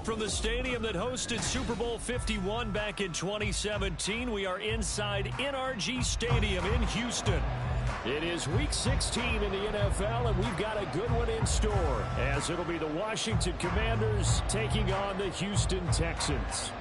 From the stadium that hosted Super Bowl 51 back in 2017, we are inside NRG Stadium in Houston. It is Week 16 in the NFL, and we've got a good one in store, as it'll be the Washington Commanders taking on the Houston Texans.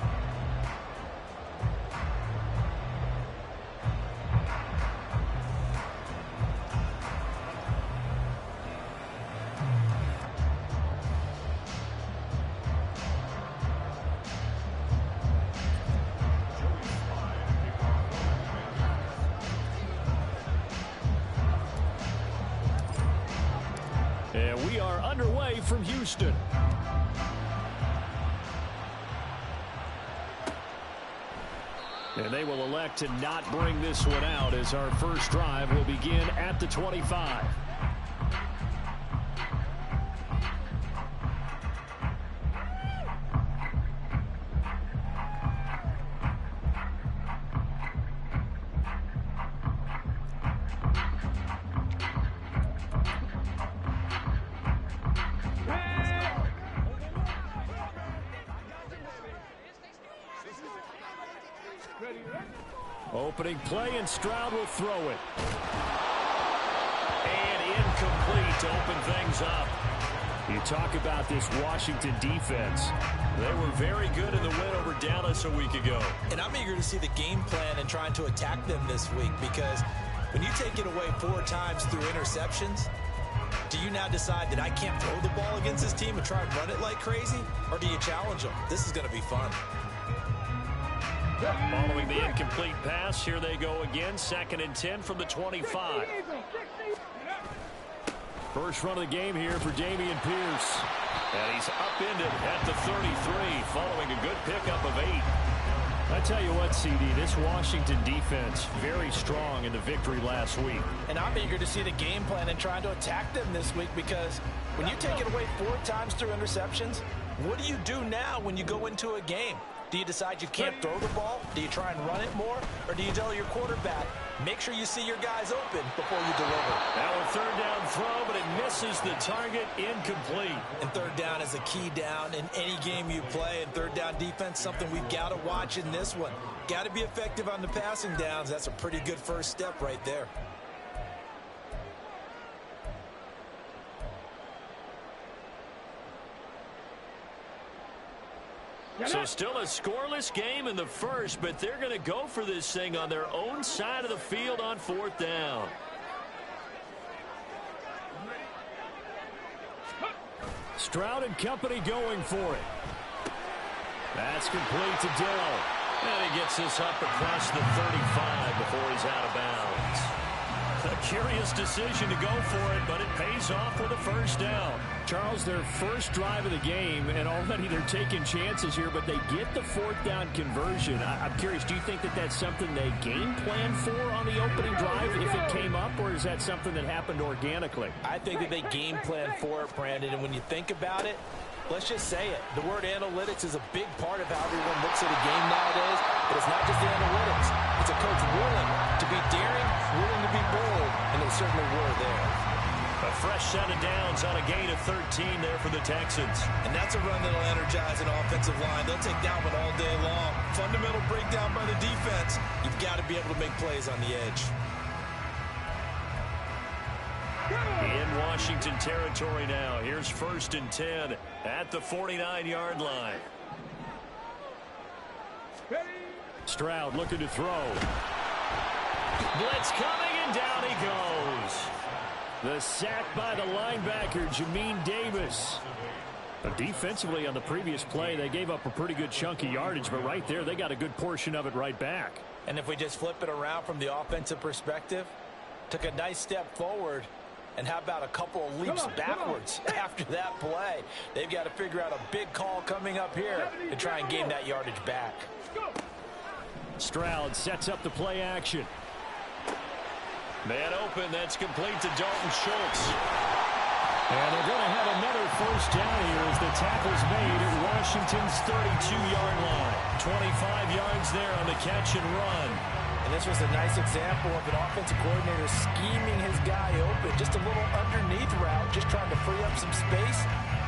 And we are underway from Houston. And they will elect to not bring this one out, as our first drive will begin at the 25. Opening play, and Stroud will throw it. And incomplete to open things up. You talk about this Washington defense. They were very good in the win over Dallas a week ago. And I'm eager to see the game plan and trying to attack them this week, because when you take it away 4 times through interceptions, do you now decide that I can't throw the ball against this team and try and run it like crazy? Or do you challenge them? This is going to be fun. Following the incomplete pass, here they go again. 2nd and 10 from the 25. First run of the game here for Dameon Pierce. And he's upended at the 33, following a good pickup of 8. I tell you what, CD, this Washington defense, very strong in the victory last week. And I'm eager to see the game plan and trying to attack them this week, because when you take it away 4 times through interceptions, what do you do now when you go into a game? Do you decide you can't throw the ball? Do you try and run it more? Or do you tell your quarterback, make sure you see your guys open before you deliver? Now a 3rd down throw, but it misses the target, incomplete. And 3rd down is a key down in any game you play. And 3rd down defense, something we've got to watch in this one. Got to be effective on the passing downs. That's a pretty good first step right there. So still a scoreless game in the first, but they're going to go for this thing on their own side of the field on 4th down. Stroud and company going for it. That's complete to Dill. And he gets this up across the 35 before he's out of bounds. A curious decision to go for it, but it pays off with a 1st down. Charles, their first drive of the game, and already they're taking chances here, but they get the 4th down conversion. I'm curious, do you think that that's something they game plan for on the opening drive if it came up, or is that something that happened organically? I think that they game plan for it, Brandon, and when you think about it, let's just say it. The word analytics is a big part of how everyone looks at a game nowadays, but it's not just the analytics. It's a coach willing to be daring, willing to be bold, and they certainly were there. A fresh set of downs on a gain of 13 there for the Texans. And that's a run that'll energize an offensive line. They'll take that one all day long. Fundamental breakdown by the defense. You've got to be able to make plays on the edge. In Washington territory now. Here's 1st and 10 at the 49-yard line. Stroud looking to throw. Blitz coming, and down he goes. The sack by the linebacker, Jamin Davis. Defensively on the previous play, they gave up a pretty good chunk of yardage, but right there, they got a good portion of it right back. And if we just flip it around from the offensive perspective, took a nice step forward, and how about a couple of leaps backwards after that play? They've got to figure out a big call coming up here to try and gain that yardage back. Stroud sets up the play action. Man open, that's complete to Dalton Schultz. And they're going to have another 1st down here as the tackle's made at Washington's 32-yard line. 25 yards there on the catch and run. And this was a nice example of an offensive coordinator scheming his guy open. Just a little underneath route, just trying to free up some space.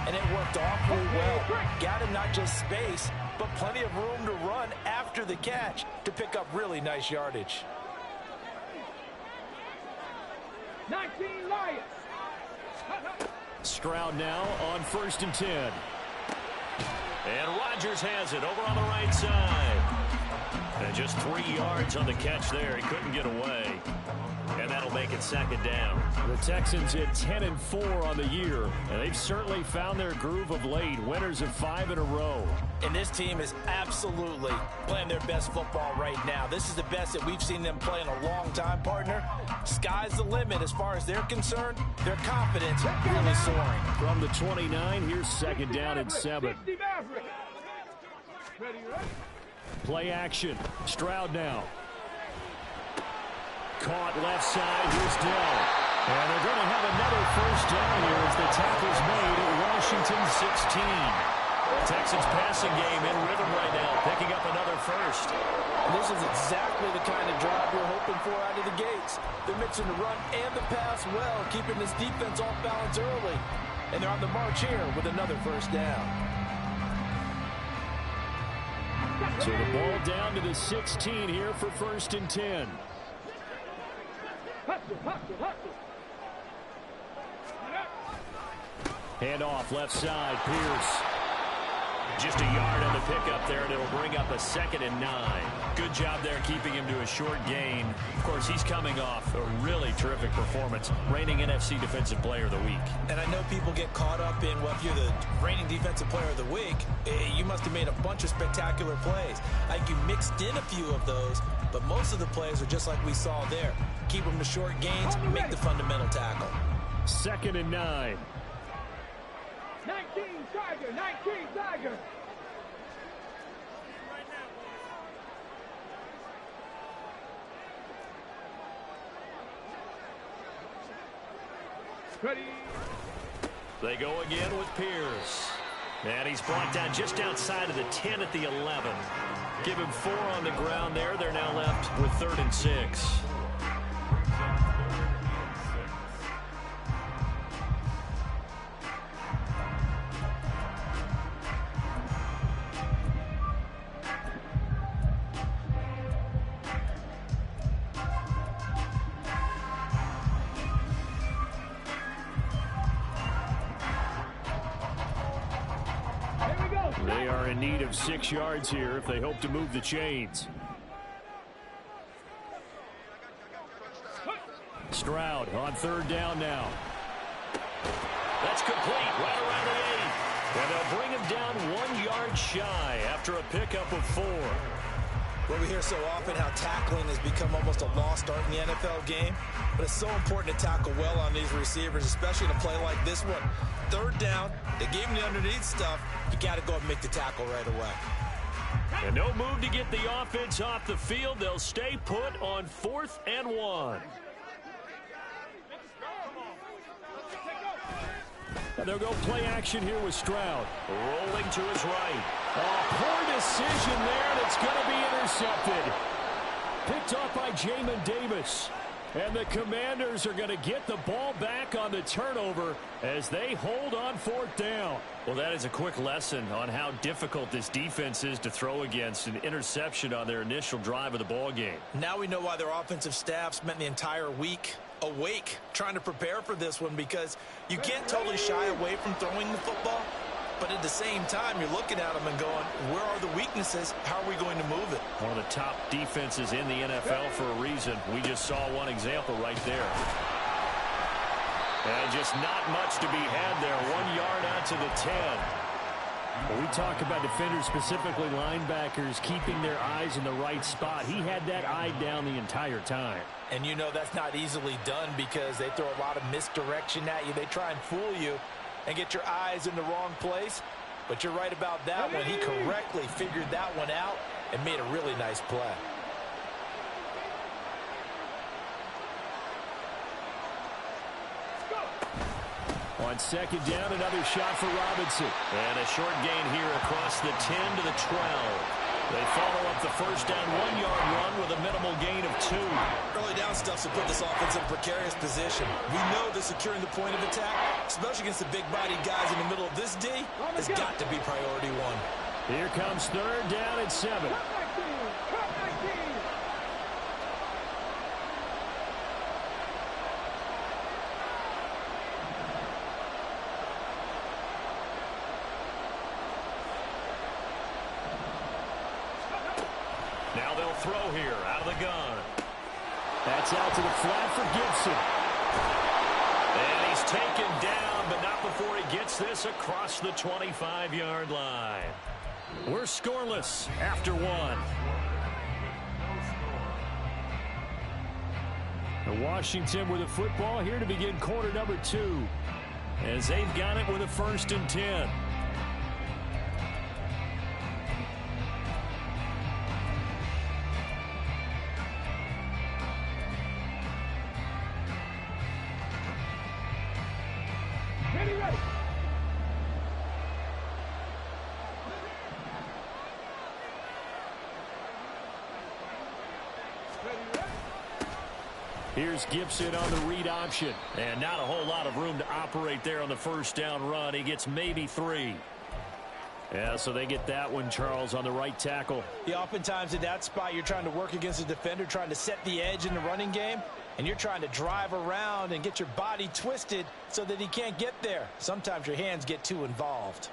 and it worked awfully well. Got him not just space, but plenty of room to run after the catch to pick up really nice yardage. 19 Lions. Stroud now on 1st and 10. And Rodgers has it over on the right side. And just 3 yards on the catch there. He couldn't get away. And that'll make it 2nd down. The Texans hit 10-4 on the year, and they've certainly found their groove of late. Winners of 5 in a row. And this team is absolutely playing their best football right now. This is the best that we've seen them play in a long time, partner. Sky's the limit as far as they're concerned. Their confidence really soaring. From the 29, here's 2nd down and 7. Play action. Stroud now. Caught left side. Here's Dell. And they're going to have another 1st down here as the tackle's made at Washington 16. Texans passing game in rhythm right now, picking up another 1st. This is exactly the kind of drive you're hoping for out of the gates. They're mixing the run and the pass well, keeping this defense off balance early. And they're on the march here with another 1st down. So the ball down to the 16 here for 1st and 10. Hand off left side, Pierce. Just a yard on the pickup there, and it'll bring up a 2nd and 9. Good job there keeping him to a short gain. Of course, he's coming off a really terrific performance, reigning NFC Defensive Player of the Week. And I know people get caught up in, well, if you're the reigning Defensive Player of the Week, you must have made a bunch of spectacular plays. I think you mixed in a few of those, but most of the plays are just like we saw there. Keep them to short gains, make the fundamental tackle. 2nd and 9. 19 Tiger, 19 Tiger. Ready. They go again with Pierce. And he's brought down just outside of the 10 at the 11. Give him 4 on the ground there. They're now left with 3rd and 6. They are in need of 6 yards here if they hope to move the chains. Stroud on 3rd down now. That's complete right around the 8. And they'll bring him down 1 yard shy after a pickup of 4. Well, we hear so often how tackling has become almost a lost art in the NFL game, but it's so important to tackle well on these receivers, especially in a play like this one. 3rd down, they gave him the underneath stuff. You got to go and make the tackle right away. And no move to get the offense off the field. They'll stay put on 4th and 1. And they'll go play action here with Stroud. Rolling to his right. A poor decision there, and it's going to be intercepted. Picked off by Jamin Davis. And the Commanders are going to get the ball back on the turnover as they hold on 4th down. Well, that is a quick lesson on how difficult this defense is to throw against. An interception on their initial drive of the ball game. Now we know why their offensive staff spent the entire week awake trying to prepare for this one, because you can't totally shy away from throwing the football. But at the same time, you're looking at them and going, where are the weaknesses? How are we going to move it? One of the top defenses in the NFL for a reason. We just saw one example right there. And just not much to be had there. 1 yard out to the 10. When we talk about defenders, specifically linebackers, keeping their eyes in the right spot, he had that eye down the entire time. And you know that's not easily done because they throw a lot of misdirection at you. They try and fool you and get your eyes in the wrong place. But you're right about that one. He correctly figured that one out and made a really nice play. On 2nd down, another shot for Robinson. And a short gain here across the 10 to the 12. They follow up the first down 1-yard run with a minimal gain of 2. Early down stuff to put this offense in a precarious position. We know that securing the point of attack, especially against the big-bodied guys in the middle of this D, has got to be priority 1. Here comes third down and 7. Cut 19. Cut 19. Now they'll throw here out of the gun. That's out to the flat for Gibson. And he's taken down, but not before he gets this across the 25-yard line. We're scoreless after 1. Washington with the football here to begin quarter number 2. As they've got it with a 1st and 10. Ready, ready. Here's Gibson on the read option. And not a whole lot of room to operate there on the first down run. He gets maybe 3. Yeah, so they get that one, Charles, on the right tackle. Yeah, oftentimes in that spot, you're trying to work against a defender, trying to set the edge in the running game, and you're trying to drive around and get your body twisted so that he can't get there. Sometimes your hands get too involved.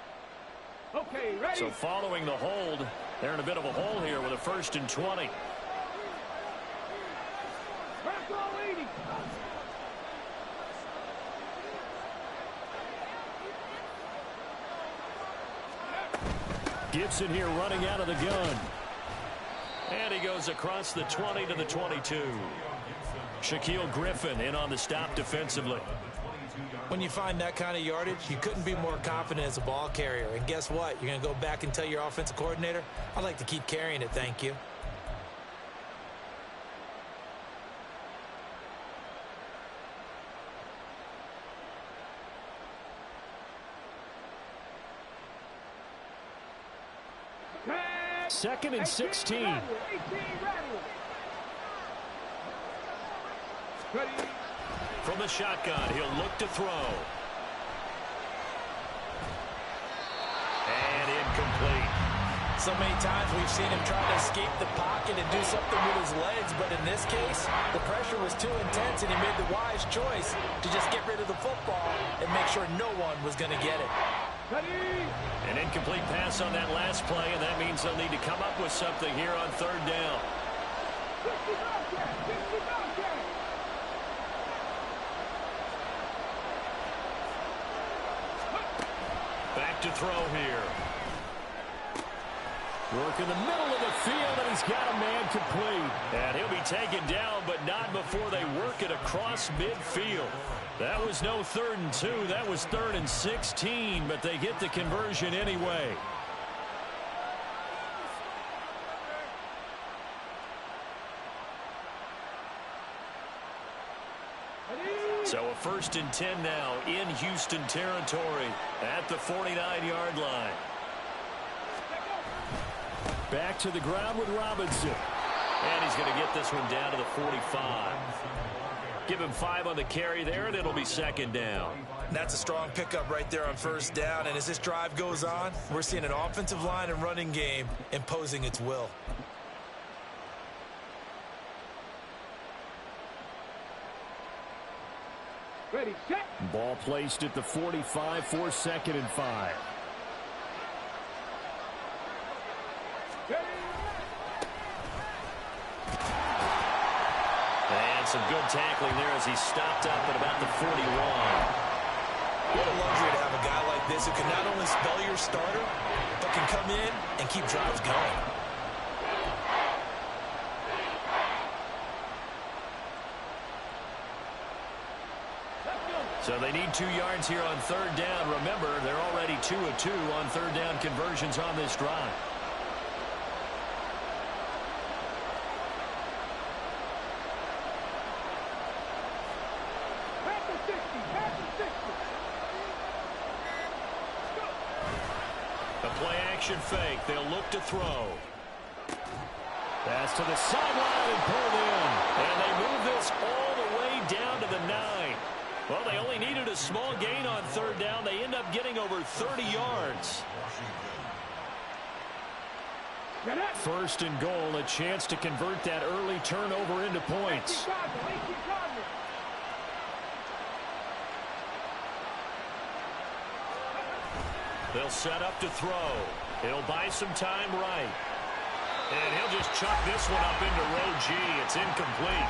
Okay, ready. So following the hold, they're in a bit of a hole here with a 1st and 20. Press all 80. Gibson here running out of the gun. And he goes across the 20 to the 22. Shaquille Griffin in on the stop defensively. When you find that kind of yardage, you couldn't be more confident as a ball carrier. And guess what? You're going to go back and tell your offensive coordinator, I'd like to keep carrying it, thank you. Second and 16. 18 rattle. Ready. From the shotgun, he'll look to throw. And incomplete. So many times we've seen him try to escape the pocket and do something with his legs, but in this case, the pressure was too intense and he made the wise choice to just get rid of the football and make sure no one was going to get it. Ready. An incomplete pass on that last play, and that means they'll need to come up with something here on third down. 60 Bobcat. 60 Bobcat. Back to throw here. Work in the middle of the field, and he's got a man complete. And he'll be taken down, but not before they work it across midfield. That was no 3rd and 2. That was 3rd and 16, but they get the conversion anyway. So a 1st and 10 now in Houston territory at the 49-yard line. Back to the ground with Robinson. And he's going to get this one down to the 45. Give him 5 on the carry there, and it'll be 2nd down. That's a strong pickup right there on 1st down, and as this drive goes on, we're seeing an offensive line and running game imposing its will. Ready, set. Ball placed at the 45 for 2nd and 5. Ready. And some good tackling there as he stopped up at about the 41. What a luxury to have a guy like this who can not only spell your starter, but can come in and keep drives going. So they need 2 yards here on 3rd down. Remember, they're already 2 of 2 on 3rd down conversions on this drive. Pass the 60. Pass the 60. Go. A play action fake. They'll look to throw. Pass to the sideline and pulled in. And they move this all the way down to the 9. Well, they only needed a small gain on third down. They end up getting over 30 yards. First and goal, a chance to convert that early turnover into points. They'll set up to throw. He'll buy some time right. And he'll just chuck this one up into row G. It's incomplete.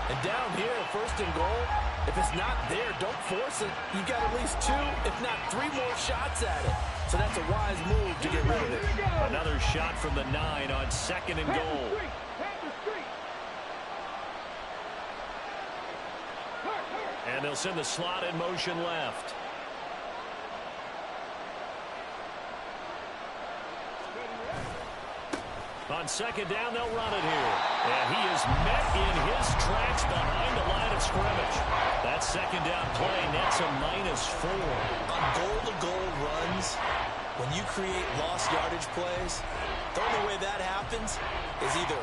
And down here, first and goal, if it's not there, don't force it. You've got at least 2, if not 3 more shots at it. So that's a wise move to get rid of it. Another shot from the 9 on second and goal. And they'll send the slot in motion left. On second down, they'll run it here. And he is met in his tracks behind the line of scrimmage. That second down play nets a -4. On goal-to-goal runs, when you create lost yardage plays, the only way that happens is either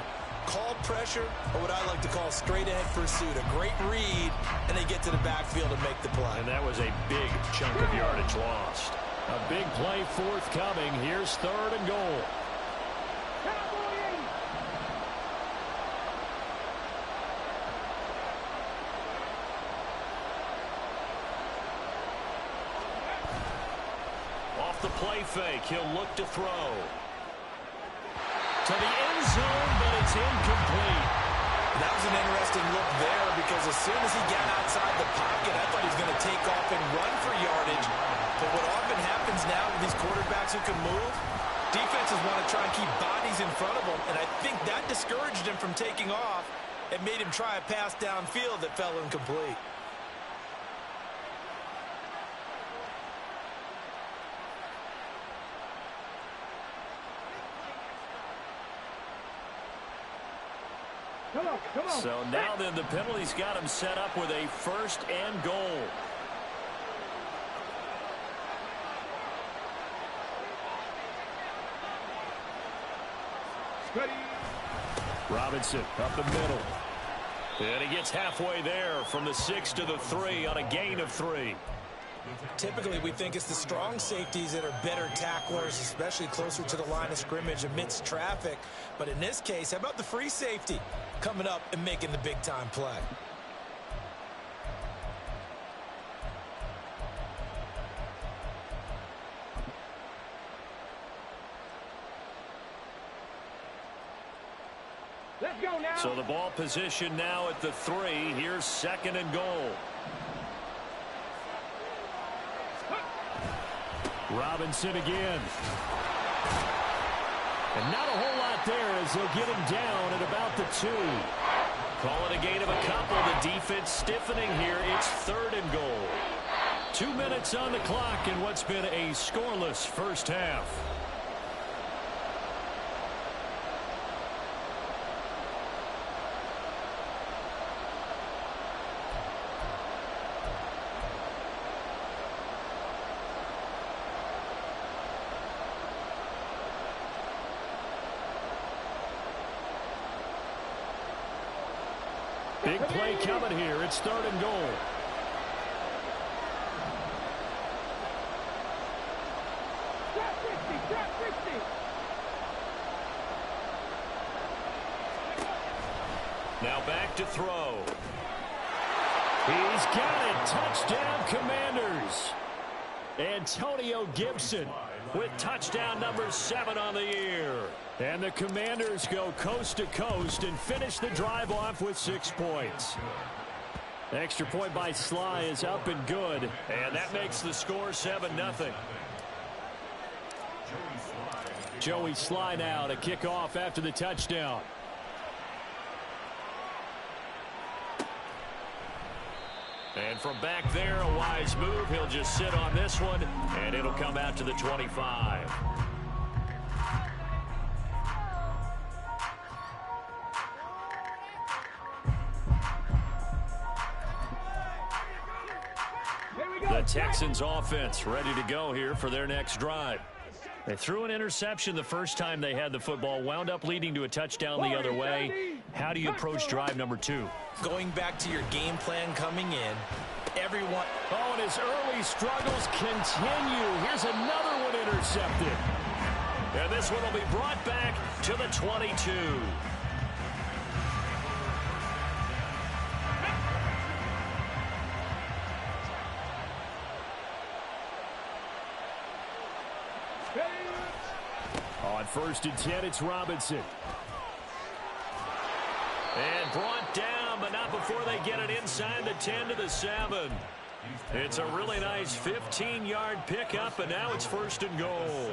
call pressure or what I like to call straight-ahead pursuit. A great read, and they get to the backfield and make the play. And that was a big chunk of yardage lost. A big play forthcoming. Here's third and goal. The play fake. He'll look to throw. To the end zone, but it's incomplete. That was an interesting look there because as soon as he got outside the pocket, I thought he was going to take off and run for yardage. But what often happens now with these quarterbacks who can move, defenses want to try and keep bodies in front of them, and I think that discouraged him from taking off and made him try a pass downfield that fell incomplete. Come on. So now then the penalty's got him set up with a first and goal. Ready. Robinson up the middle. And he gets halfway there from the 6 to the 3 on a gain of 3. Typically, we think it's the strong safeties that are better tacklers, especially closer to the line of scrimmage amidst traffic. But in this case, how about the free safety coming up and making the big-time play? Let's go now. So the ball position now at the 3. Here's second and goal. Robinson again. And not a whole lot there as they'll get him down at about the 2. Call it a gain of a couple. The defense stiffening here. It's third and goal. 2 minutes on the clock in what's been a scoreless first half. Big play coming here. It's third and goal. Trap 50. Now back to throw. He's got it. Touchdown, Commanders. Antonio Gibson with touchdown number 7 on the year. And the Commanders go coast to coast and finish the drive off with 6 points. Extra point by Sly is up and good. And that makes the score 7-0. Joey Sly now to kick off after the touchdown. And from back there, a wise move. He'll just sit on this one, and it'll come out to the 25. The Texans offense ready to go here for their next drive. They threw an interception the first time they had the football, wound up leading to a touchdown the other way. How do you approach drive number 2? Going back to your game plan coming in, everyone... Oh, and his early struggles continue. Here's another one intercepted. And this one will be brought back to the 22. On 1st and 10, it's Robinson. And brought down, but not before they get it inside the 10 to the 7. It's a really nice 15-yard pickup, and now it's 1st and goal.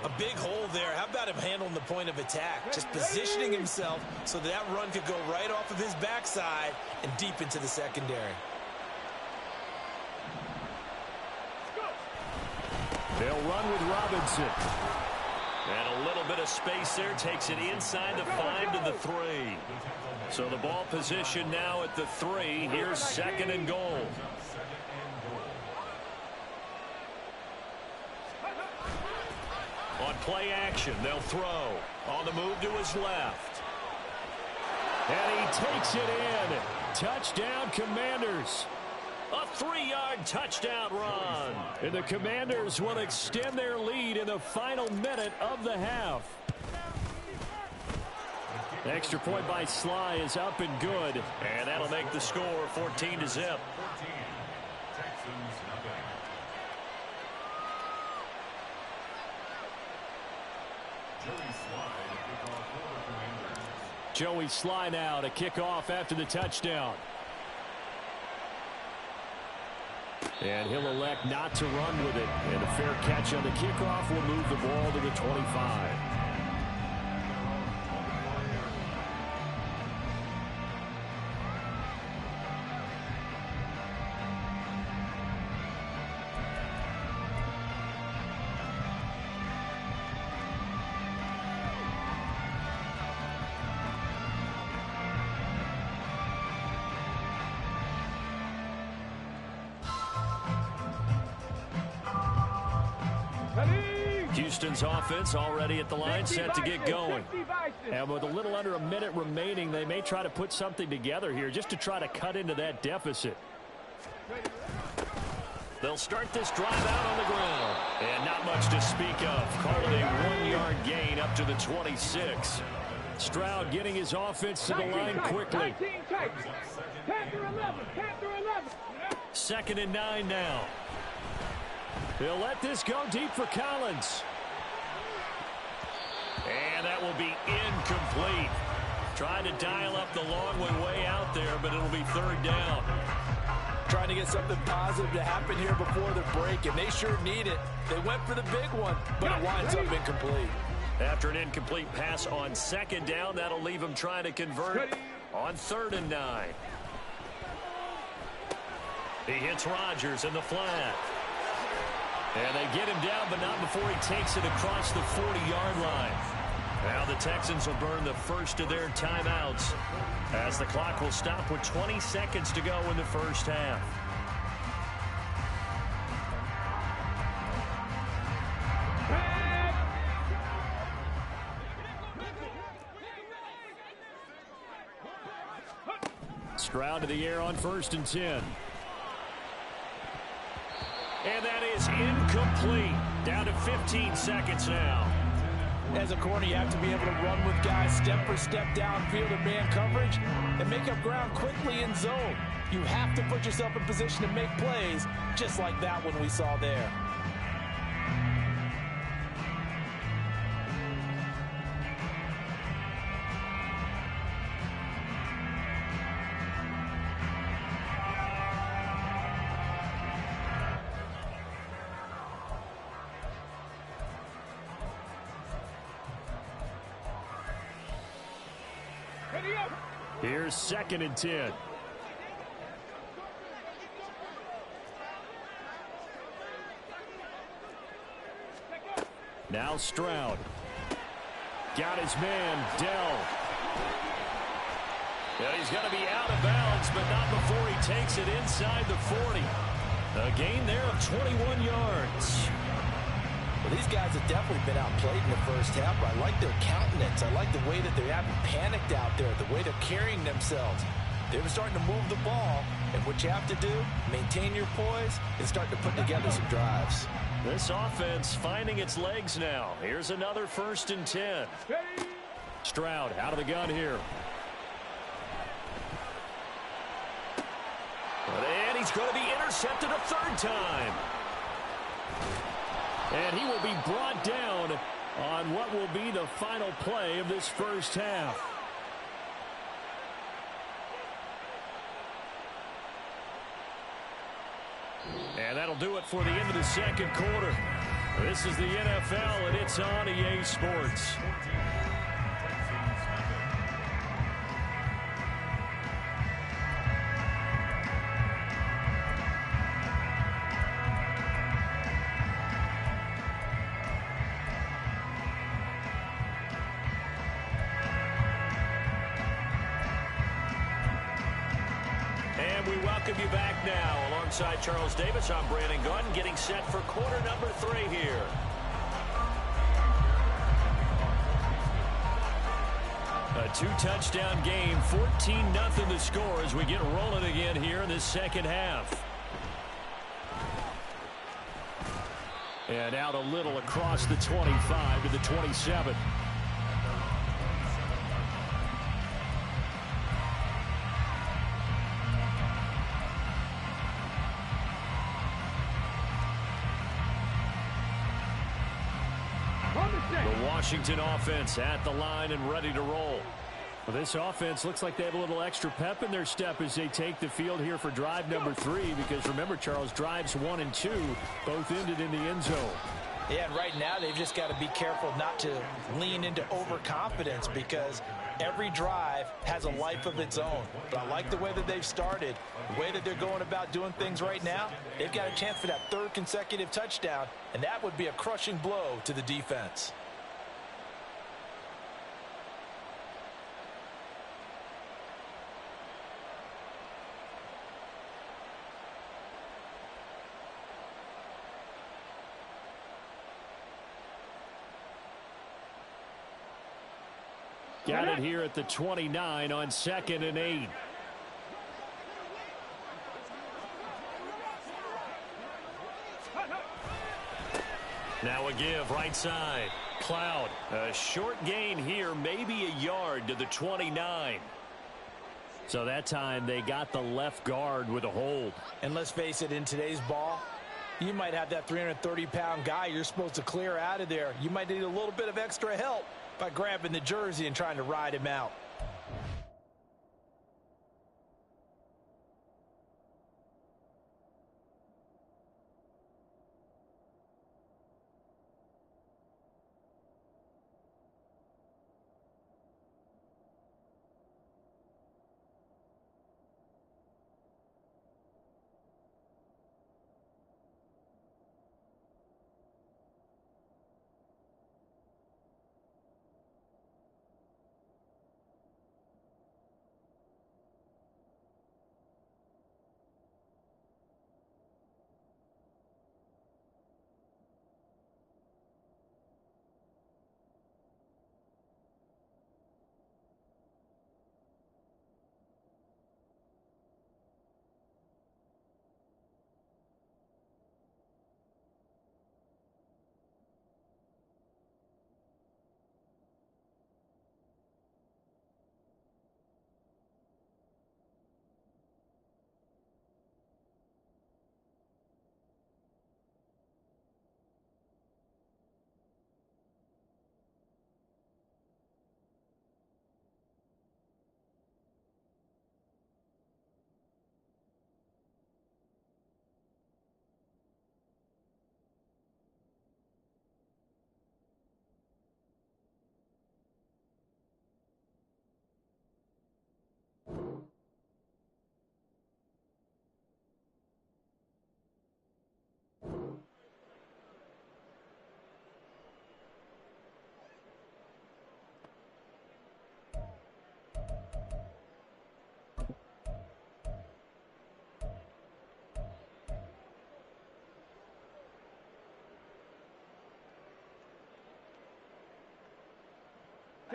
A big hole there. How about him handling the point of attack? Just positioning himself so that run could go right off of his backside and deep into the secondary. They'll run with Robinson. And a little bit of space there takes it inside the 5 to the 3. So the ball position now at the 3. Here's 2nd and goal. On play action, they'll throw. On the move to his left. And he takes it in. Touchdown, Commanders. A 3-yard touchdown run. And the Commanders will extend their lead in the final minute of the half. Extra point by Sly is up and good. And that'll make the score 14-0. Joey Sly now to kick off after the touchdown. And he'll elect not to run with it. And a fair catch on the kickoff will move the ball to the 25. Houston's offense already at the line, set to get going. And with a little under a minute remaining, they may try to put something together here just to try to cut into that deficit. They'll start this drive out on the ground. And not much to speak of. Call it a 1-yard gain up to the 26. Stroud getting his offense to the line quickly. 2nd and 9 now. They'll let this go deep for Collins. And that will be incomplete. Trying to dial up the long way out there, but it'll be 3rd down. Trying to get something positive to happen here before the break, and they sure need it. They went for the big one, but it winds up incomplete. After an incomplete pass on 2nd down, that'll leave them trying to convert on 3rd and 9. He hits Rodgers in the flat. And they get him down, but not before he takes it across the 40-yard line. Now the Texans will burn the first of their timeouts as the clock will stop with 20 seconds to go in the first half. Stroud to the air on 1st and 10. And that is incomplete. Down to 15 seconds now. As a corner, you have to be able to run with guys step for step downfield in man coverage and make up ground quickly in zone. You have to put yourself in position to make plays, just like that one we saw there. Here's 2nd and 10. Now Stroud. Got his man, Dell. Yeah, he's going to be out of bounds, but not before he takes it inside the 40. A gain there of 21 yards. Well, these guys have definitely been outplayed in the first half, but I like their countenance. I like the way that they haven't panicked out there, the way they're carrying themselves. They're starting to move the ball, and what you have to do, maintain your poise and start to put together some drives. This offense finding its legs now. Here's another 1st and 10. Stroud out of the gun here. And he's going to be intercepted a 3rd time. And he will be brought down on what will be the final play of this first half. And that'll do it for the end of the 2nd quarter. This is the NFL, and it's on EA Sports. We welcome you back now. Alongside Charles Davis, I'm Brandon Gunn, getting set for quarter number 3 here. A 2-touchdown game, 14-0 the score as we get rolling again here in this 2nd half. And out a little across the 25 to the 27. The Washington offense at the line and ready to roll. Well, this offense looks like they have a little extra pep in their step as they take the field here for drive number 3, because remember, Charles, drives 1 and 2 both ended in the end zone. Yeah, and right now they've just got to be careful not to lean into overconfidence, because every drive has a life of its own. But I like the way that they've started, the way that they're going about doing things right now. They've got a chance for that 3rd consecutive touchdown, and that would be a crushing blow to the defense. Got it here at the 29 on 2nd and 8. Now a give right side. Cloud. A short gain here, maybe a yard to the 29. So that time they got the left guard with a hold. And let's face it, in today's ball, you might have that 330-pound guy you're supposed to clear out of there. You might need a little bit of extra help by grabbing the jersey and trying to ride him out.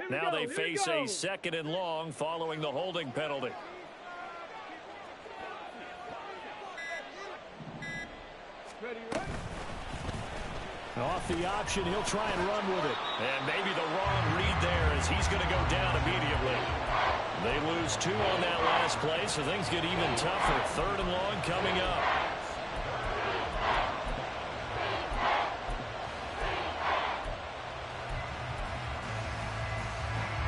Now they face a 2nd and long following the holding penalty. Ready, right? Off the option, he'll try and run with it. And maybe the wrong read there as he's going to go down immediately. They lose 2 on that last play, so things get even tougher. 3rd and long coming up.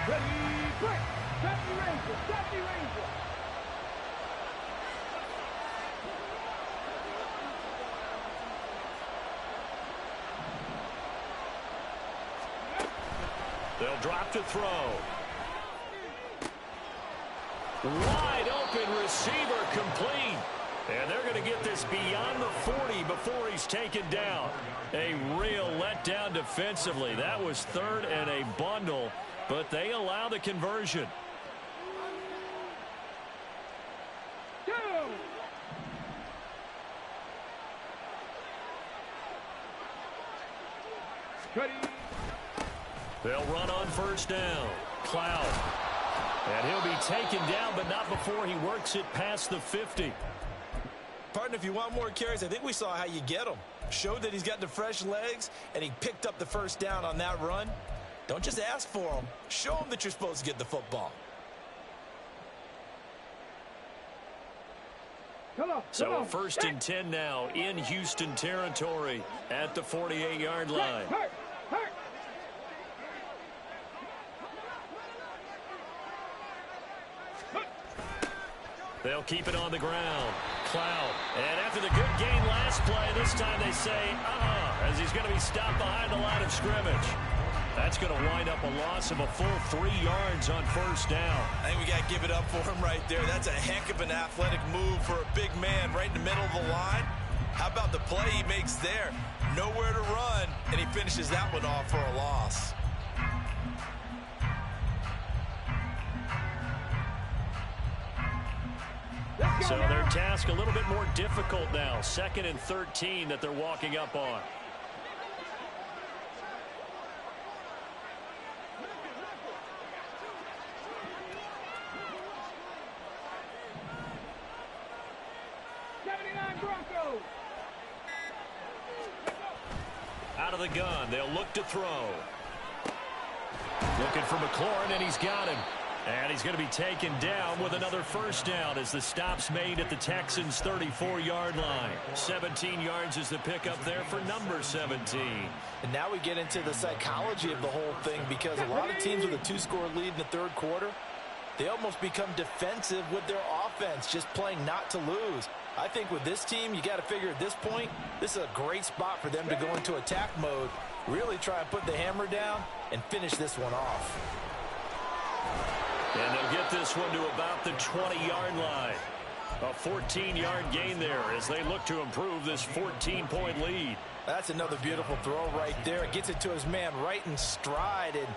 Ready, break. Stop the Ranger. Stop the Ranger. They'll drop to throw. Wide open receiver complete. And they're going to get this beyond the 40 before he's taken down. A real letdown defensively. That was 3rd and a bundle, but they allow the conversion. 2. Ready. They'll run on 1st down. Cloud. And he'll be taken down, but not before he works it past the 50. Partner, if you want more carries, I think we saw how you get them. Showed that he's got the fresh legs, and he picked up the 1st down on that run. Don't just ask for them. Show them that you're supposed to get the football. Come on. So come on. 1st and 10 now in Houston territory at the 48-yard line. Hurt. Hurt. They'll keep it on the ground. Cloud. And after the good gain last play, this time they say, as he's going to be stopped behind the line of scrimmage. That's going to wind up a loss of a full 3 yards on 1st down. I think we got to give it up for him right there. That's a heck of an athletic move for a big man right in the middle of the line. How about the play he makes there? Nowhere to run, and he finishes that one off for a loss. So their task a little bit more difficult now. 2nd and 13 that they're walking up on. Out of the gun, they'll look to throw. Looking for McLaurin, and he's got him. And he's going to be taken down with another 1st down as the stop's made at the Texans' 34-yard line. 17 yards is the pickup there for number 17. And now we get into the psychology of the whole thing, because a lot of teams with a 2-score lead in the 3rd quarter, they almost become defensive with their offense, just playing not to lose. I think with this team, you got to figure at this point, this is a great spot for them to go into attack mode, really try and put the hammer down and finish this one off. And they'll get this one to about the 20-yard line. A 14-yard gain there as they look to improve this 14-point lead. That's another beautiful throw right there. It gets it to his man right in stride. And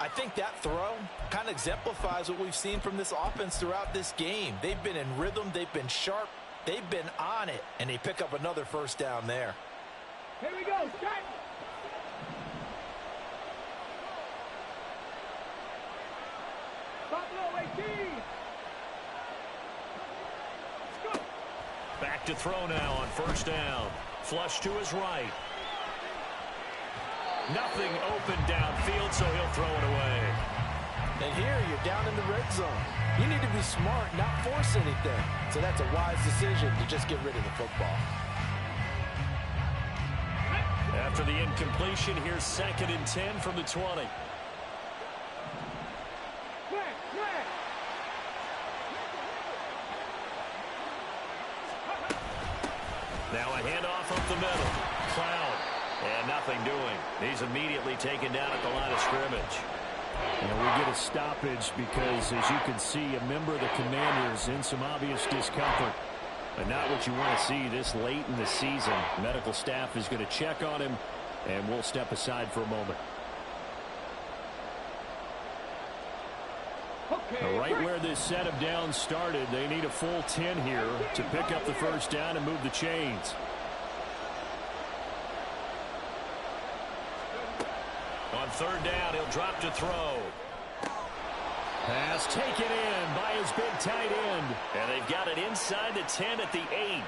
I think that throw kind of exemplifies what we've seen from this offense throughout this game. They've been in rhythm. They've been sharp. They've been on it. And they pick up another 1st down there. Here we go. Start. Back to throw now on 1st down. Flush to his right. Nothing open downfield, so he'll throw it away. And here you're down in the red zone. You need to be smart, not force anything. So that's a wise decision to just get rid of the football. After the incompletion, here's 2nd and 10 from the 20. Now a handoff up the middle. Cloud. And nothing doing. He's immediately taken down at the line of scrimmage. And we get a stoppage because, as you can see, a member of the Commanders in some obvious discomfort. But not what you want to see this late in the season. Medical staff is going to check on him, and we'll step aside for a moment. Now, right where this set of downs started, they need a full 10 here to pick up the 1st down and move the chains. On 3rd down, he'll drop to throw. Pass taken in by his big tight end. And they've got it inside the 10 at the 8.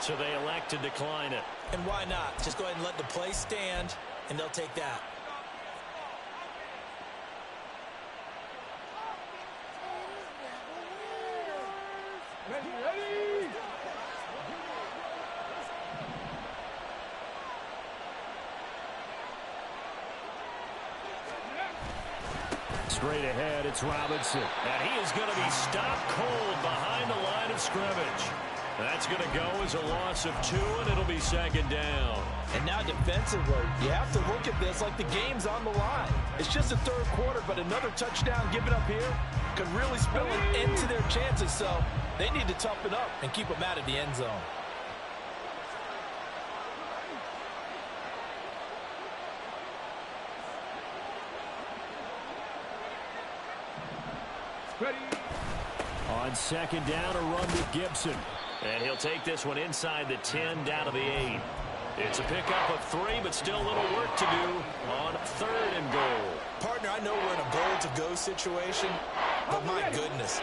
So they elect to decline it. And why not? Just go ahead and let the play stand, and they'll take that. Ready. Straight ahead, it's Robinson. And he is going to be stopped cold behind the line of scrimmage. That's going to go as a loss of 2, and it'll be second down. And now defensively, you have to look at this like the game's on the line. It's just the third quarter, but another touchdown given up here could really spell an end to their chances. So they need to toughen up and keep them out of the end zone. Ready. On second down, a run with Gibson. And he'll take this one inside the 10 down to the 8. It's a pickup of 3, but still a little work to do on 3rd and goal. Partner, I know we're in a goal-to-go situation, but my goodness,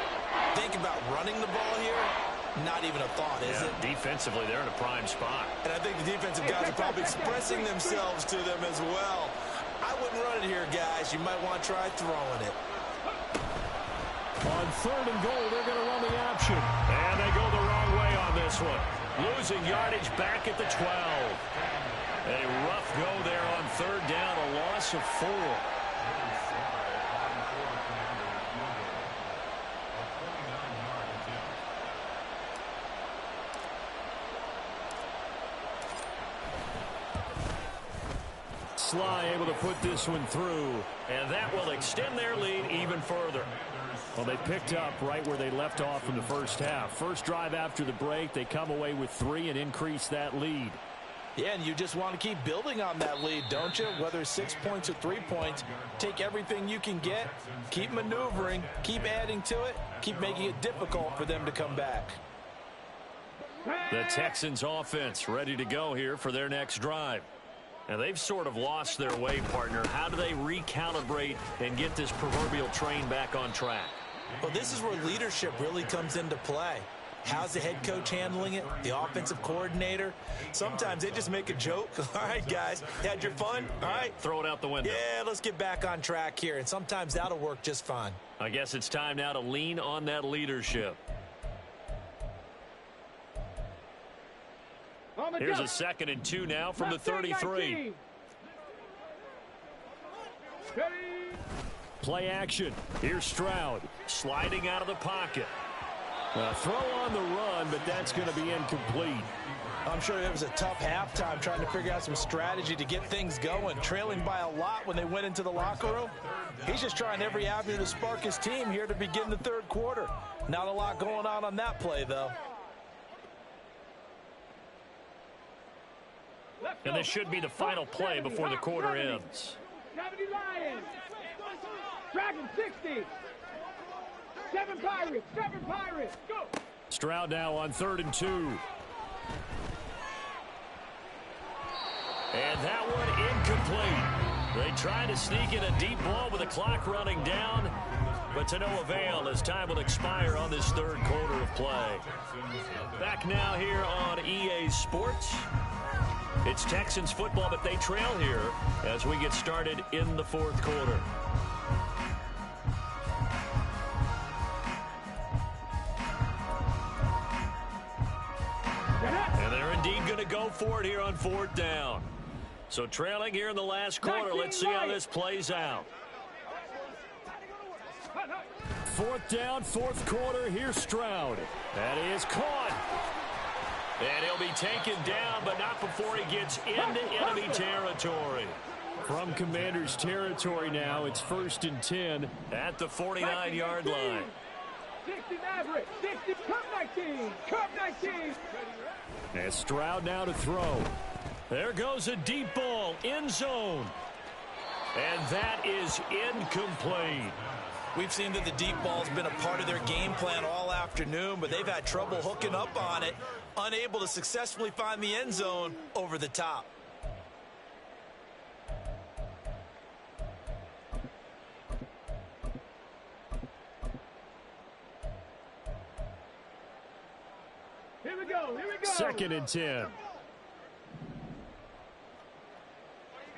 think about running the ball here. Not even a thought, is it? Defensively, they're in a prime spot. And I think the defensive guys are probably expressing themselves to them as well. I wouldn't run it here, guys. You might want to try throwing it. On 3rd and goal, they're going to run the option. And they go the wrong way on this one. Losing yardage back at the 12. A rough go there on 3rd down, a loss of 4. Sly able to put this one through. And that will extend their lead even further. Well, they picked up right where they left off in the first half. First drive after the break, they come away with 3 and increase that lead. Yeah, and you just want to keep building on that lead, don't you? Whether it's 6 points or 3 points, take everything you can get, keep maneuvering, keep adding to it, keep making it difficult for them to come back. The Texans offense ready to go here for their next drive. And they've sort of lost their way, partner. How do they recalibrate and get this proverbial train back on track? Well, this is where leadership really comes into play. How's the head coach handling it? The offensive coordinator? Sometimes they just make a joke. All right, guys, had your fun? All right. Throw it out the window. Yeah, let's get back on track here. And sometimes that'll work just fine. I guess it's time now to lean on that leadership. Here's a 2nd and 2 now from the 33. Play action. Here's Stroud. Sliding out of the pocket. Throw on the run, but that's going to be incomplete. I'm sure it was a tough halftime trying to figure out some strategy to get things going. Trailing by a lot when they went into the locker room. He's just trying every avenue to spark his team here to begin the third quarter. Not a lot going on that play, though. And this should be the final play before the quarter ends. 70 Lions. Dragon 60. 7 Pirates. 7 Pirates. Go. Stroud now on 3rd and 2. And that one incomplete. They try to sneak in a deep ball with the clock running down, but to no avail as time will expire on this third quarter of play. Back now here on EA Sports. It's Texans football, but they trail here as we get started in the fourth quarter. And they're indeed going to go for it here on 4th down. So trailing here in the last quarter. Let's see how this plays out. 4th down, 4th quarter. Here's Stroud. That is caught. And he'll be taken down, but not before he gets into enemy territory. From Commander's territory now, it's 1st and 10 at the 49-yard line. 60 Maverick, 60, Cup 19, Cup 19. And Stroud now to throw. There goes a deep ball, end zone. And that is incomplete. We've seen that the deep ball's been a part of their game plan all afternoon, but they've had trouble hooking up on it, unable to successfully find the end zone over the top. Here we go. Here we go. 2nd and 10.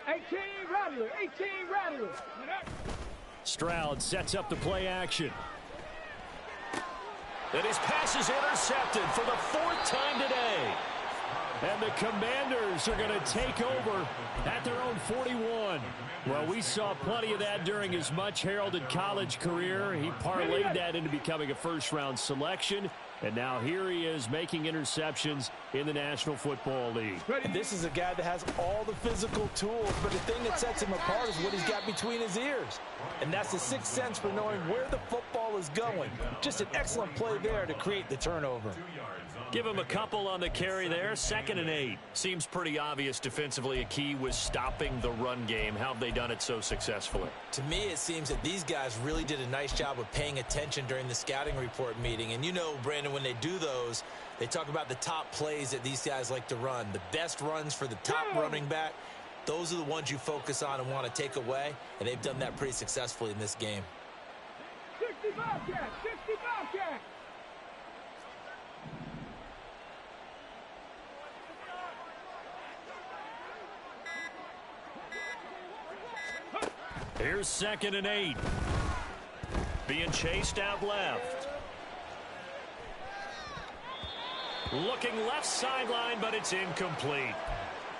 18 Rattler. 18 Rattler. Stroud sets up the play action. And his pass is intercepted for the 4th time today. And the Commanders are going to take over at their own 41. Well, we saw plenty of that during his much-heralded college career. He parlayed that into becoming a first-round selection. And now here he is making interceptions in the National Football League. This is a guy that has all the physical tools, but the thing that sets him apart is what he's got between his ears. And that's the sixth sense for knowing where the football is going. Just an excellent play there to create the turnover. Give him a couple on the carry there. 2nd and 8. Seems pretty obvious defensively a key was stopping the run game. How have they done it so successfully? To me, it seems that these guys really did a nice job of paying attention during the scouting report meeting. And you know, Brandon, when they do those, they talk about the top plays that these guys like to run. The best runs for the top running back. Those are the ones you focus on and want to take away. And they've done that pretty successfully in this game. 60 Bobcats. 60 Bobcats. Here's 2nd and 8. Being chased out left. Looking left sideline, but it's incomplete.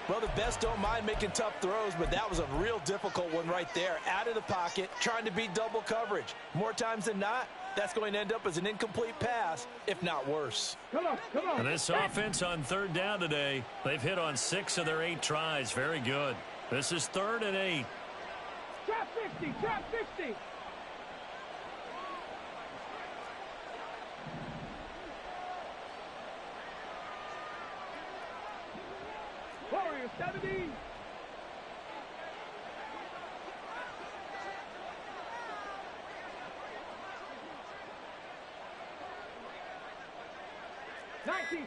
Well, the best don't mind making tough throws, but that was a real difficult one right there. Out of the pocket, trying to beat double coverage. More times than not, that's going to end up as an incomplete pass, if not worse. Come on, come on. And this offense on 3rd down today, they've hit on 6 of their 8 tries. Very good. This is 3rd and 8. Trap 50, trap 50. Warriors 70.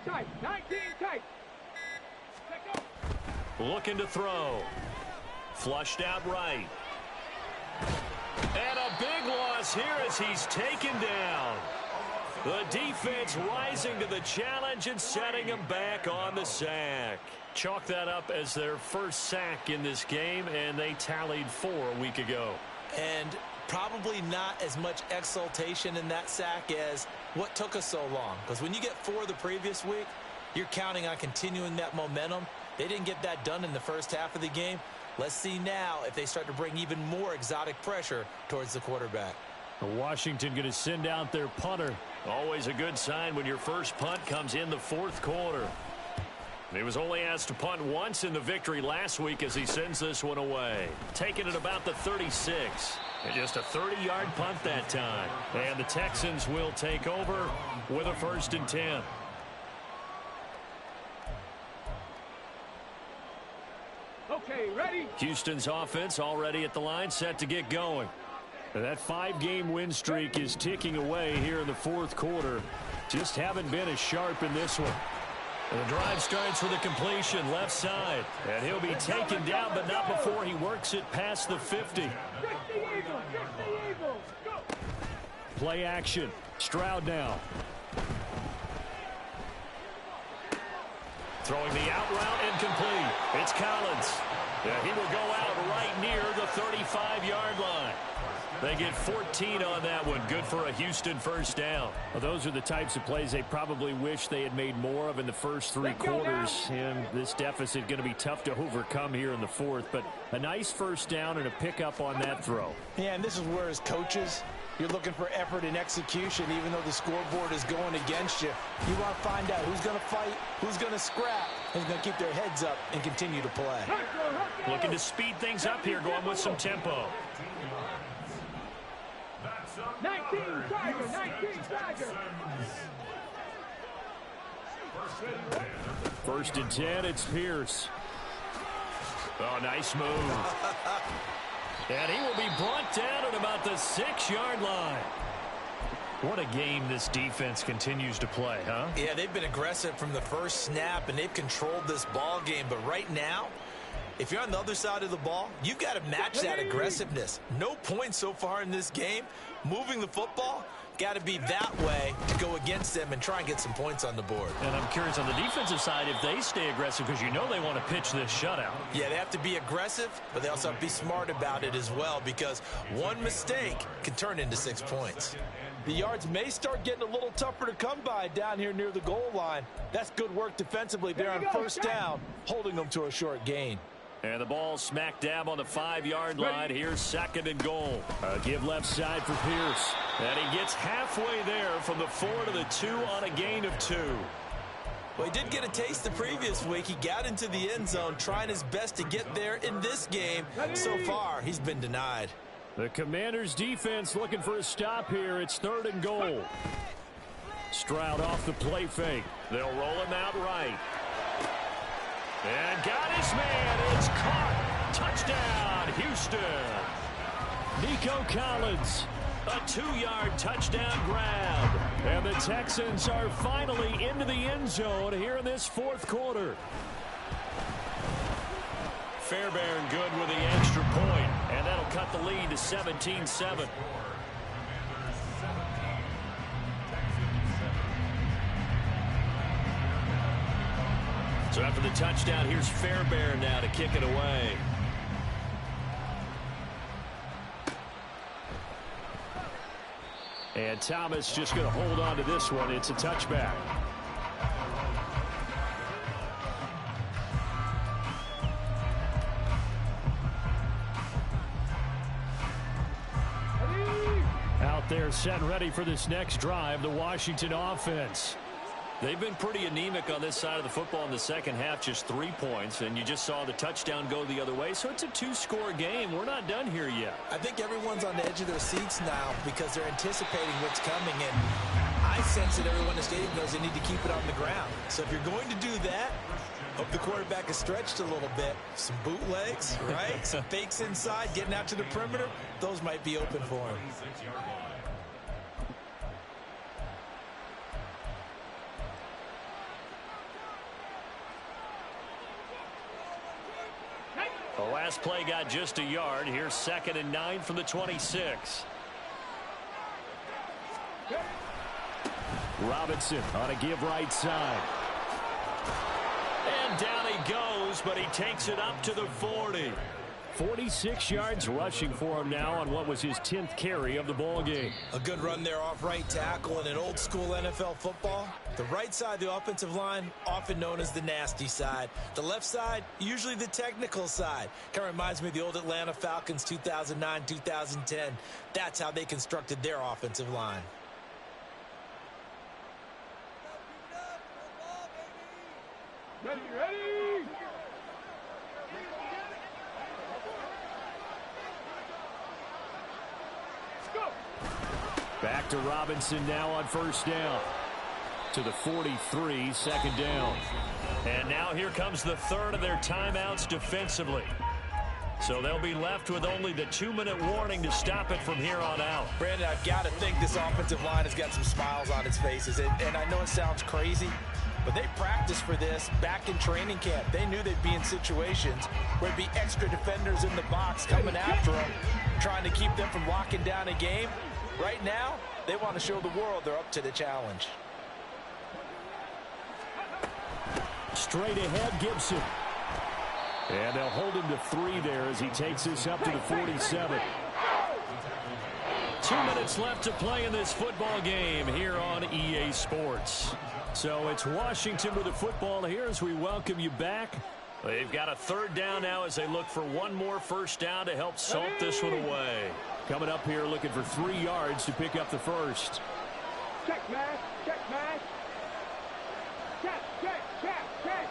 Tight, 19 tight. Looking to throw. Flushed out right. And a big loss here as he's taken down. The defense rising to the challenge and setting him back on the sack. Chalk that up as their first sack in this game, and they tallied 4 a week ago. And probably not as much exultation in that sack as what took us so long. Because when you get 4 the previous week, you're counting on continuing that momentum. They didn't get that done in the first half of the game. Let's see now if they start to bring even more exotic pressure towards the quarterback. Washington going to send out their punter. Always a good sign when your first punt comes in the 4th quarter. He was only asked to punt once in the victory last week as he sends this one away. Taking it about the 36. And just a 30-yard punt that time. And the Texans will take over with a 1st and 10. Okay, ready? Houston's offense already at the line, set to get going. That 5-game win streak is ticking away here in the 4th quarter. Just haven't been as sharp in this one. And the drive starts with a completion left side. And he'll be taken down, but not before he works it past the 50. 60 Eagles, 60 Eagles. Go. Play action. Stroud now. Throwing the out route incomplete. It's Collins. Yeah, he will go out right near the 35-yard line. They get 14 on that one. Good for a Houston first down. Well, those are the types of plays they probably wish they had made more of in the first 3 quarters. And this deficit going to be tough to overcome here in the 4th. But a nice first down and a pickup on that throw. Yeah, and this is where as coaches, you're looking for effort and execution, even though the scoreboard is going against you. You want to find out who's going to fight, who's going to scrap, who's going to keep their heads up and continue to play. Looking to speed things up here, going with some tempo. 19 Tiger, 19 Tiger. 1st and 10, it's Pierce. Oh, nice move. And he will be brought down at about the 6-yard line. What a game this defense continues to play, huh? Yeah, they've been aggressive from the first snap, and they've controlled this ball game. But right now, if you're on the other side of the ball, you've got to match that aggressiveness. No points so far in this game. Moving the football, got to be that way to go against them and try and get some points on the board. And I'm curious on the defensive side if they stay aggressive, because you know they want to pitch this shutout. Yeah, they have to be aggressive, but they also have to be smart about it as well, because one mistake can turn into 6 points. The yards may start getting a little tougher to come by down here near the goal line. That's good work defensively there on first down, holding them to a short gain. And the ball smack dab on the 5-yard line. Here's 2nd and goal. A give left side for Pierce. And he gets halfway there from the 4 to the 2 on a gain of 2. Well, he did get a taste the previous week. He got into the end zone, trying his best to get there in this game. So far, he's been denied. The Commanders' defense looking for a stop here. It's 3rd and goal. Stroud off the play fake. They'll roll him out right. And got his man. It's caught. Touchdown, Houston. Nico Collins. A 2-yard touchdown grab. And the Texans are finally into the end zone here in this 4th quarter. Fairbairn good with the extra point, and that'll cut the lead to 17-7. So after the touchdown, here's Fairbairn now to kick it away. And Thomas just going to hold on to this one. It's a touchback. Out there set and ready for this next drive, the Washington offense. They've been pretty anemic on this side of the football in the second half, just 3 points, and you just saw the touchdown go the other way, so it's a 2-score game. We're not done here yet. I think everyone's on the edge of their seats now because they're anticipating what's coming, and I sense that everyone in the stadium knows they need to keep it on the ground. So if you're going to do that, hope the quarterback is stretched a little bit. Some bootlegs, right? Some fakes inside, getting out to the perimeter. Those might be open for him. The last play got just a yard. Here's 2nd and 9 from the 26. Robinson on a give right side. And down he goes, but he takes it up to the 40. 46 yards rushing for him now on what was his 10th carry of the ball game. A good run there off right tackle in an old school NFL football. The right side of the offensive line, often known as the nasty side. The left side, usually the technical side. Kind of reminds me of the old Atlanta Falcons 2009, 2010. That's how they constructed their offensive line. Ready, ready! Back to Robinson now on first down. To the 43, 2nd down. And now here comes the 3rd of their timeouts defensively. So they'll be left with only the 2-minute warning to stop it from here on out. Brandon, I've got to think this offensive line has got some smiles on its faces. And I know it sounds crazy, but they practiced for this back in training camp. They knew they'd be in situations where there'd be extra defenders in the box coming after them, trying to keep them from locking down a game. Right now, they want to show the world they're up to the challenge. Straight ahead, Gibson. And they'll hold him to 3 there as he takes this up to the 47. 2 minutes left to play in this football game here on EA Sports. So it's Washington with the football here as we welcome you back. They've got a 3rd down now as they look for one more first down to help salt this one away. Coming up here looking for 3 yards to pick up the first. Check, man. Check, man. Check, check, check, check.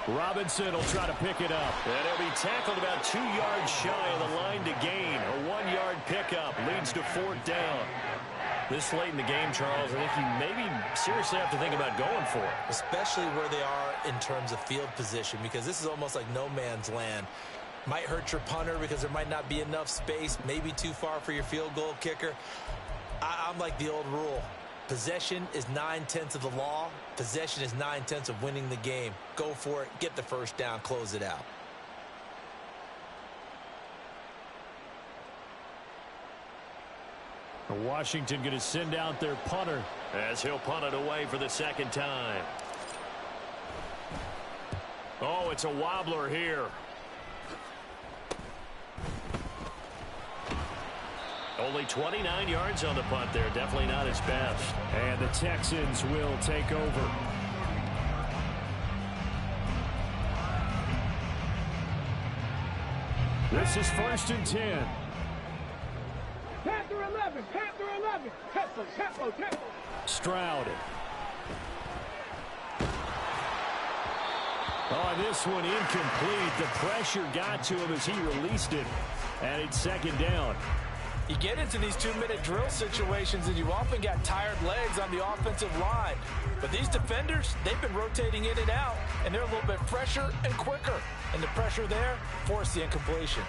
Robinson will try to pick it up. And he'll be tackled about 2 yards shy of the line to gain. A 1-yard pickup leads to 4th down. This late in the game, Charles, I think you maybe seriously have to think about going for it. Especially where they are in terms of field position, because this is almost like no man's land. Might hurt your punter because there might not be enough space, maybe too far for your field goal kicker. I'm like the old rule. Possession is 9/10 of the law. Possession is 9/10 of winning the game. Go for it, get the first down, close it out. Washington going to send out their punter as he'll punt it away for the second time. Oh, it's a wobbler here. Only 29 yards on the punt there. Definitely not his best. And the Texans will take over. This is 1st and 10. Panther 11, Panther 11. Tempo. Stroud. Oh, this one incomplete. The pressure got to him as he released it. And it's 2nd down. You get into these 2-minute drill situations and you often got tired legs on the offensive line. But these defenders, they've been rotating in and out, and they're a little bit fresher and quicker. And the pressure there forced the incompletion.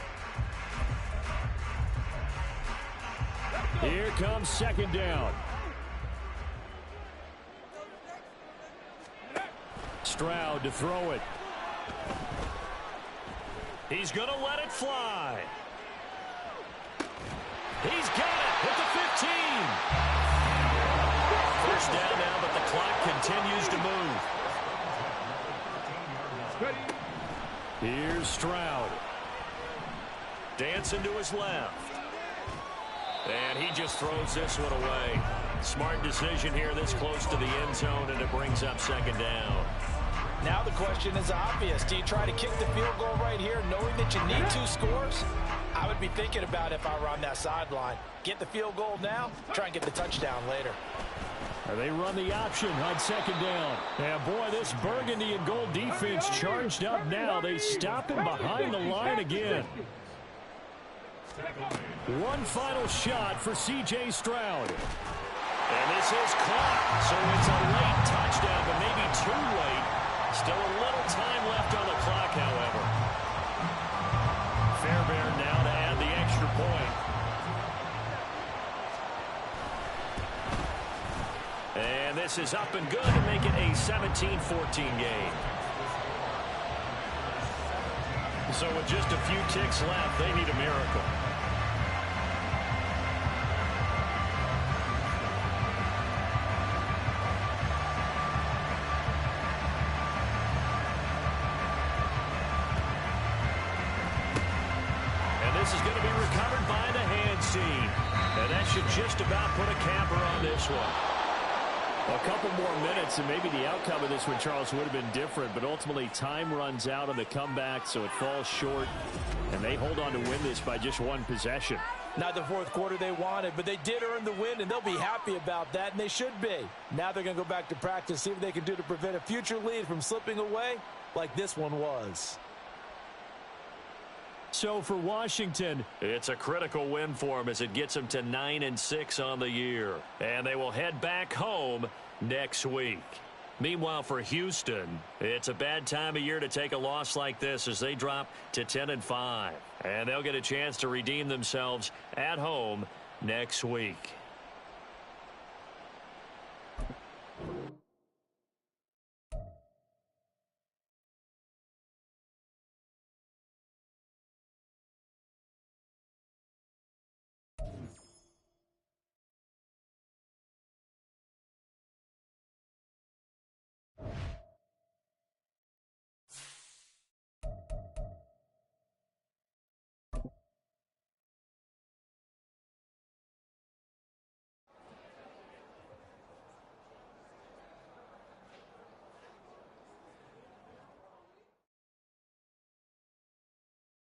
Here comes 2nd down. Stroud to throw it. He's going to let it fly. He's got it at the 15. First down now, but the clock continues to move. Here's Stroud. Dancing to his left. And he just throws this one away. Smart decision here this close to the end zone, and it brings up 2nd down. Now the question is obvious. Do you try to kick the field goal right here knowing that you need 2 scores? I would be thinking about it if I were on that sideline. Get the field goal now, try and get the touchdown later. They run the option on 2nd down. And boy, this burgundy and gold defense charged up now. They stop him behind the line again. One final shot for C.J. Stroud. And this is caught. So it's a late touchdown, but maybe too late. Still a little time left on the clock, however. Fairbairn now to add the extra point. And this is up and good to make it a 17-14 game. So with just a few ticks left, they need a miracle. This is going to be recovered by the hands team. And that should just about put a capper on this one. A couple more minutes and maybe the outcome of this one, Charles, would have been different. But ultimately, time runs out on the comeback, so it falls short. And they hold on to win this by just 1 possession. Not the 4th quarter they wanted, but they did earn the win, and they'll be happy about that, and they should be. Now they're going to go back to practice, see what they can do to prevent a future lead from slipping away like this one was. So for Washington, it's a critical win for them as it gets them to 9-6 on the year. And they will head back home next week. Meanwhile, for Houston, it's a bad time of year to take a loss like this as they drop to 10-5. And they'll get a chance to redeem themselves at home next week.